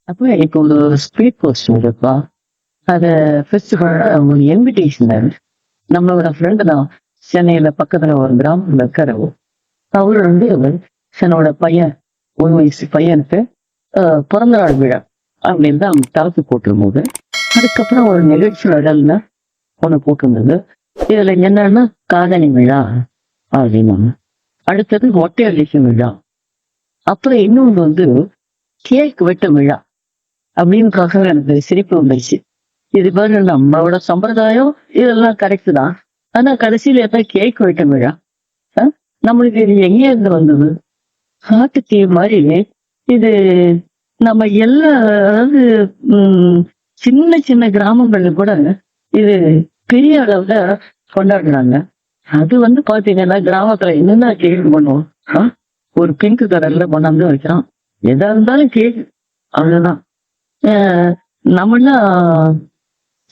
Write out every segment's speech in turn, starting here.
அப்போ எனக்கு ஒரு ஸ்பீட் போஸ்ட் இருக்குப்பா. அது ஃபெஸ்டிவல் ஒரு இன்விடேஷன். நம்மளோட ஃப்ரெண்டு தான். சென்னையில பக்கத்துல ஒரு கிராமத்துல இருக்கிறவர். அவரு வந்து தன்னோட பையன் 1 வயசு பையனுக்கு பிறந்த நாள் விழா அப்படின்னு தான் அவங்க தலைப்பு போட்டிருந்தது. அதுக்கப்புறம் ஒரு நிகழ்ச்சி இடல்ல ஒண்ணு போட்டிருந்தது. இதுல என்னன்னா காதணி விழா அப்படின்னாங்க. அடுத்தது மொட்டை அடிக்கும் விழா. அப்புறம் இன்னொன்று வந்து கேக் வெட்டும் விழா அப்படின்றக்காக எனக்கு சிரிப்பு வந்துருச்சு. இது பாரு நம்மளோட சம்பிரதாயம் இதெல்லாம் கரெக்ட் தான். ஆனா கடைசியில எப்ப கேக் வெட்டும் விழா நம்மளுக்கு இது எங்க இருந்து வந்தது? காட்டு தீ மாதிரி இது நம்ம எல்லா அதாவது சின்ன சின்ன கிராமங்கள்ல கூட இது பெரிய அளவுல கொண்டாடுறாங்க. அது வந்து பாத்தீங்கன்னா கிராமத்துல என்னென்ன கேக் பண்ணுவோம். ஒரு பிங்க் கலர்ல கொண்டாந்து வைக்கிறான். எதா இருந்தாலும் கேக் அவ்வளவுதான். நம்மளாம்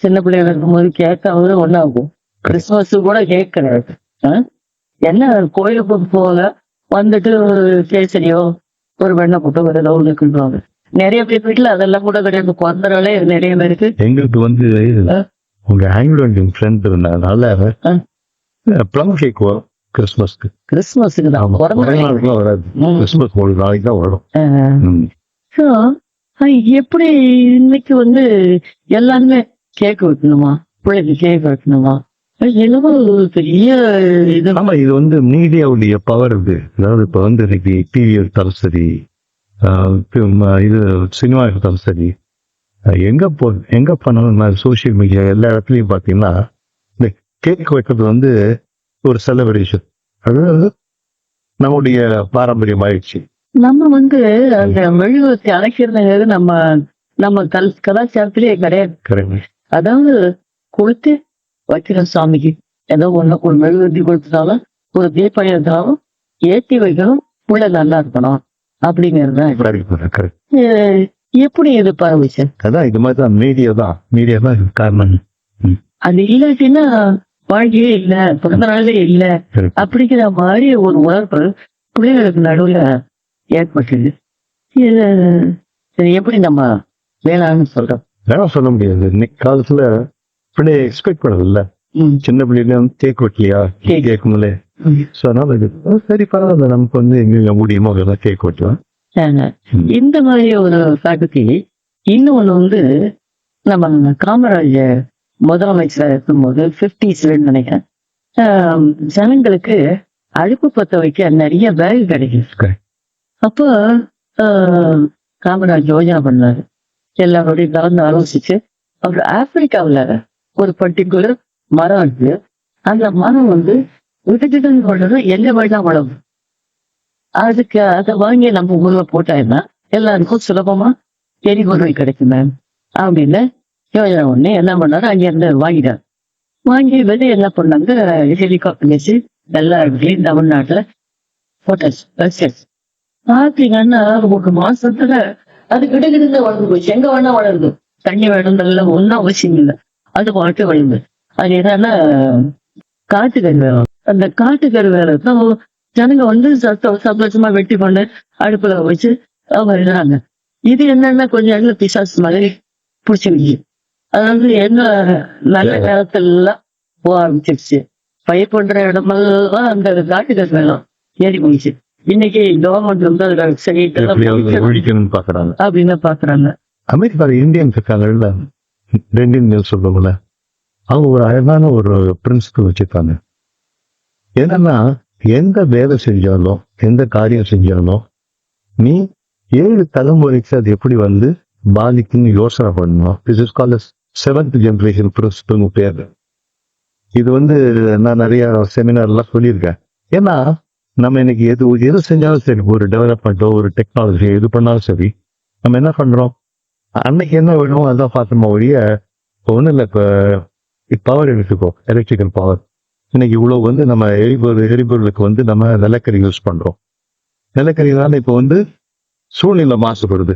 சின்ன பிள்ளைங்க இருக்கும்போது கேட்காவது ஒன்னாகும். கிறிஸ்துமஸ் கூட கேக் கிடையாது. என்ன கோயிலுக்கு போக வந்துட்டு ஒரு கேசரியோ ஒரு வெண்ணெய் போட்டு ஒரு ஏதோ ஒண்ணு கிண்டுவாங்க. நிறைய பேர் வீட்டுல அதெல்லாம் கூட கிடையாது. பிறந்தனாலே நிறைய பேருக்கு எங்களுக்கு வந்து உங்க ஆங்கிலோ இந்தியன் ஃப்ரெண்ட் இருந்ததுனால ப்ளம் கேக் வரும் கிறிஸ்துமஸ்க்கு. கிறிஸ்துமஸுக்கு தான் வராது. கிறிஸ்துமஸ் ஒரு நாளைக்கு தான் வரும். எப்படி இன்னைக்கு வந்து எல்லாருமே கேக் வைக்கணுமா, பிள்ளைக்கு கேக் வைக்கணுமா, என்னமோ பெரிய இது. ஆமா, இது வந்து மீடியாவுடைய பவர் இது. அதாவது இப்ப வந்து இன்னைக்கு டிவி எடுத்தாலும் சரி, இது சினிமா எடுத்தாலும் சரி, எங்க பண்ணாலும் சோசியல் மீடியா எல்லா இடத்துலயும் பாத்தீங்கன்னா இந்த கேக் வைக்கிறது வந்து ஒரு செலிப்ரேஷன். அது வந்து நம்முடைய பாரம்பரியம் ஆயிடுச்சு. நம்ம வந்து அந்த மெழுகுவர்த்தி அணைக்கிறது நம்ம நம்ம கலாச்சாரத்திலேயே கிடையாது. அதாவது கொடுத்து வைக்கிற சாமிக்கு ஏதோ ஒண்ணு ஒரு மெழுகுவர்த்தி கொடுத்தாலும் ஒரு தீபம் இருந்தாலும் ஏற்றி வைக்கணும், உள்ள நல்லா இருக்கணும் அப்படிங்கிறது எப்படி இது பரவிச்சு? அதான் இது மாதிரிதான் மீடியா தான் காரணம். அது இல்லாட்டின்னா வாழ்க்கையே இல்லை, பிறந்த நாளே இல்லை அப்படிங்கிற மாதிரி ஒரு உணர்வு பிள்ளைகளுக்கு நடுவுல ஏற்பட்டது. எப்படி நம்ம வேளாண்மை சொல்றோம்? வேணாம் சொல்ல முடியாது. இன்னைக்கு காலத்துல பிள்ளைய எக்ஸ்பெக்ட் பண்ணதில்ல. சின்ன பிள்ளைல வந்து கேக் வெட்டலையா, கேட்கும்ல. சரி பரவாயில்ல, நமக்கு வந்து எங்க முடியுமோ அதெல்லாம் கேக் வெட்டலாம். இந்த மாதிரி ஒரு காட்டுக்கு இன்னொன்னு வந்து நம்ம காமராஜர் முதலமைச்சர் இருக்கும்போது 50s நினைக்கிறேன், ஜனங்களுக்கு அடுப்பு பத்த வைக்க நிறைய பேக் கிடைக்கும். அப்போ காமராஜ் யோஜனா பண்ணாரு. எல்லாரோடையும் கலந்து ஆலோசிச்சு அவர் ஆப்பிரிக்காவில் ஒரு பர்டிகுலர் மரம் இருக்கு. அந்த மரம் வந்து விட்டுட்டு கொண்டது எங்க வழிதான் வளரும். அதுக்கு அதை வாங்கி நம்ம ஊர்ல போட்டாங்கன்னா எல்லாருக்கும் சுலபமா எரிபொருள் கிடைக்குமே அப்படின்னு யோஜனை ஒண்ணு என்ன பண்ணாரு, அங்கிருந்து வாங்கிட்டாரு. வாங்கி வெளியே என்ன பண்ணாங்க, ஹெலிகாப்டர் வச்சு எல்லா இடத்துலையும் தமிழ்நாட்டுல போட்டாச்சு. பாத்தீங்கன்னா ஒரு மாசத்துல அது கிட்ட வளர்ந்து போச்சு. எங்க வேணா வளருது, தண்ணி வேணும்ல ஒன்னும் அவசியம் இல்லை, அது பாட்டு வளருது. அது என்னன்னா காட்டுக்கறி வேலை. அந்த காட்டுக்கறி வேலை தான் ஜனங்க வந்து சந்தோஷமா வெட்டி பண்ணு அடுப்புல வச்சு வருகிறாங்க. இது என்னன்னா கொஞ்சம் இடத்துல பிசாசு மாதிரி பிடிச்சிருச்சு. அதாவது என்ன நல்ல நேரத்துல எல்லாம் போக ஆரம்பிச்சிருச்சு. பயிர் பண்ற இடமெல்லாம் அந்த காட்டுக்கறி வேலை ஏறி போயிடுச்சு. இன்னைக்கு கவர்மெண்ட் வந்து அதுல சரி அப்படின்னு பாக்குறாங்க. அமெரிக்கால இந்தியன்ஸ் இருக்காங்கல்ல, சொல்றவங்கள, அவங்க ஒரு அழகான ஒரு பிரின்சிபல் வச்சிருக்காங்க. என்னன்னா எந்த வேலை செஞ்சாலும் எந்த காரியம் செஞ்சாலும் நீ 7 தலைமுறைக்கு அது எப்படி வந்து பாதிக்குன்னு யோசனை பண்ணணும். This is called seventh generation principle பேர். இது வந்து நான் நிறைய செமினார்லாம் சொல்லியிருக்கேன். ஏன்னா நம்ம இன்னைக்கு எது செஞ்சாலும் சரி, ஒரு டெவலப்மெண்ட்டோ ஒரு டெக்னாலஜி எது பண்ணாலும் சரி, நம்ம என்ன பண்றோம், அன்னைக்கு என்ன வேணுமோ அதான் பார்த்தோமா ஒழிய ஒன்றும் இல்லை. இப்போ பவர் எடுத்துக்கோ, எலக்ட்ரிக்கல் பவர். இன்னைக்கு இவ்வளோ வந்து நம்ம எரிபொருளுக்கு வந்து நம்ம நிலக்கரி யூஸ் பண்றோம். நிலக்கரினால இப்போ வந்து சூழ்நிலை மாசுபடுது.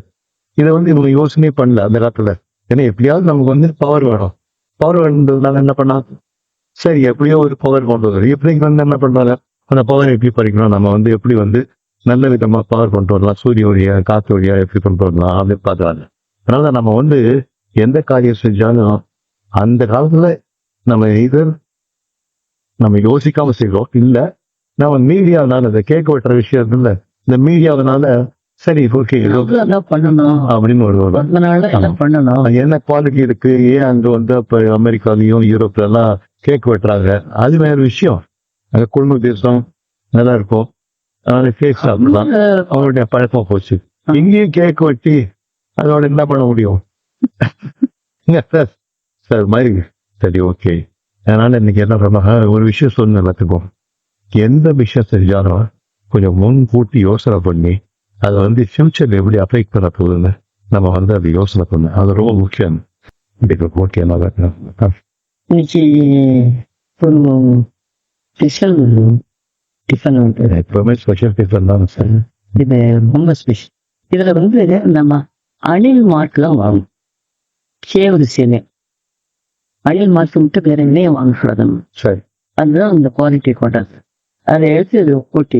இதை வந்து இவங்க யோசனையே பண்ணல அந்த காலத்துல. ஏன்னா எப்படியாவது நமக்கு வந்து பவர் வேணும். பவர் வேணுன்றதுனால என்ன பண்ணா, சரி எப்படியோ ஒரு பவர் கொண்டு வரும். எப்படி வந்து என்ன பண்றாங்க, அந்த பவர் எப்படி பறிக்கணும், நம்ம வந்து எப்படி வந்து நல்ல விதமா பவர் கொண்டு வரலாம், சூரிய ஒளியா காற்று ஒளியா எப்படி கொண்டு வரலாம் அப்படின்னு பாக்குறாங்க. அதனால நம்ம வந்து எந்த காரியம் செஞ்சாலும் அந்த காலத்துல நம்ம நம்ம யோசிக்காம செய்வோம், இல்ல நம்ம மீடியாவனால இந்த கேட்க வெட்டுற விஷயம் இல்ல, இந்த மீடியாவனால சரி ஓகே அதான் பண்ணணும் அப்படின்னு ஒரு அதனால என்ன பண்ணணும். என்ன குவாலிட்டி இருக்கு, ஏன் அங்க வந்து இப்ப அமெரிக்காலையும் யூரோப்ல எல்லாம் கேக் வெட்டுறாங்க, அது வேற விஷயம். அங்க குடும்ப தேசம் நல்லா இருக்கும், அதனால கேக் சாப்பிடலாம், அவருடைய பழக்கம் போச்சு. இங்கேயும் கேக் வெட்டி அதோட என்ன பண்ண முடியும் சார் மாதிரி. சரி ஓகே. அதனால இன்னைக்கு என்ன பண்ண ஒரு விஷயம் சொன்ன எல்லாத்துக்கும், எந்த விஷயம் செஞ்சாலும் கொஞ்சம் முன்கூட்டி யோசனை பண்ணி அதை வந்து ஃபியூச்சர்ல எப்படி அஃபெக்ட் பண்ண போகுதுன்னு நம்ம வந்து அதை யோசனை பண்ண, அது ரொம்ப முக்கியம். ஓகே இன்னைக்கு ஒரு ஸ்பெஷல் டிஃபன் வந்து எப்பவுமே ஸ்பெஷல் டிஃபன் தான் சார். இது ரொம்ப ஸ்பெஷல். இதுல வந்து நம்ம அணில் மாட்டுலாம் வாங்கும், சேவது சேனை அணில் மாட்டு விட்டு வேற எங்கேயும் வாங்கக்கூடாது. சரி அதுதான் அந்த குவாலிட்டி கொண்டாது. அதை எடுத்து இதை போட்டு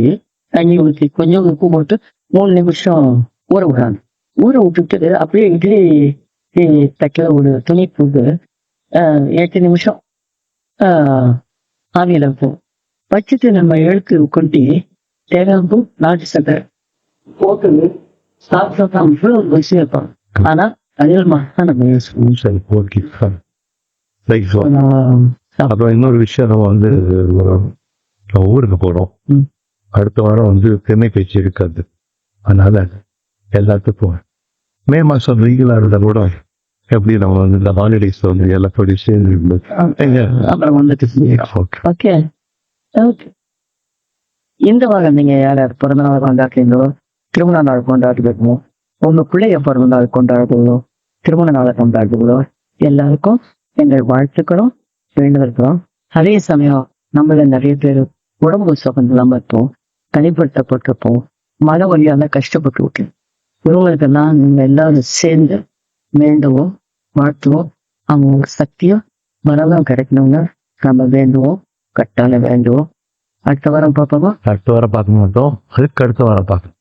தண்ணி ஊற்றி கொஞ்சம் உப்பு போட்டு 3 நிமிஷம் ஊற விடாது. ஊற விட்டுட்டு அப்படியே இட்லி தட்டில் ஒரு துணி போட்டு 8 நிமிஷம் ஆவியில் வைப்போம். வச்சுட்டு நம்ம எடுத்து கொட்டி தேங்காய்ப்பூ நாட்டு சக்கரை போட்டு சாப்பிட்டா அவ்வளோ ருசியாக இருக்கும். ஆனால் அணில் மாட்டு தான் நம்ம யூஸ் பண்ணுவோம். சரி ஓகே. அப்புறம் இன்னொரு விஷயம், நம்ம வந்து ஊருக்கு போறோம், அடுத்த வாரம் வந்து தென்னை பேச்சு இருக்காது, அதனால எல்லாத்துக்கும் மே மாசம் வெயிலா இருந்தா கூட எப்படி நம்ம வந்து இந்த ஹாலிடேஸ் வந்து எல்லாத்தோடய சேர்ந்து அப்புறம் வந்துட்டு ஓகே. இந்த வாரம் நீங்க யாராவது பிறந்த நாள் கொண்டாடுறீங்களோ, திருமண நாள் கொண்டாடுறீங்களோ, உங்க பிள்ளைய பிறந்த நாள் கொண்டாடுறீங்களோ, திருமண நாளை கொண்டாடுறீங்களோ, எல்லாருக்கும் எங்கள் வாழ்த்துக்களும் வேண்டுதல்களும். அதே சமயம் நம்மள நிறைய பேர் உடம்பு சுகந்தெல்லாம் பார்த்தோம், தனிப்பட்டப்பட்டிருப்போம், மழை வழியால கஷ்டப்பட்டு விட்டோம். இவங்களுக்கெல்லாம் நீங்க எல்லாரும் சேர்ந்து வேண்டுவோம், வாழ்த்துவோம். அவங்க சக்தியும் மனதான் கிடைக்கணுங்க நம்ம வேண்டுவோம், கட்டால வேண்டுவோம். அடுத்த வாரம் பார்ப்போமா? அடுத்த வாரம் பார்க்க மாட்டோம், அதுக்கு அடுத்த வாரம் பார்க்கணும்.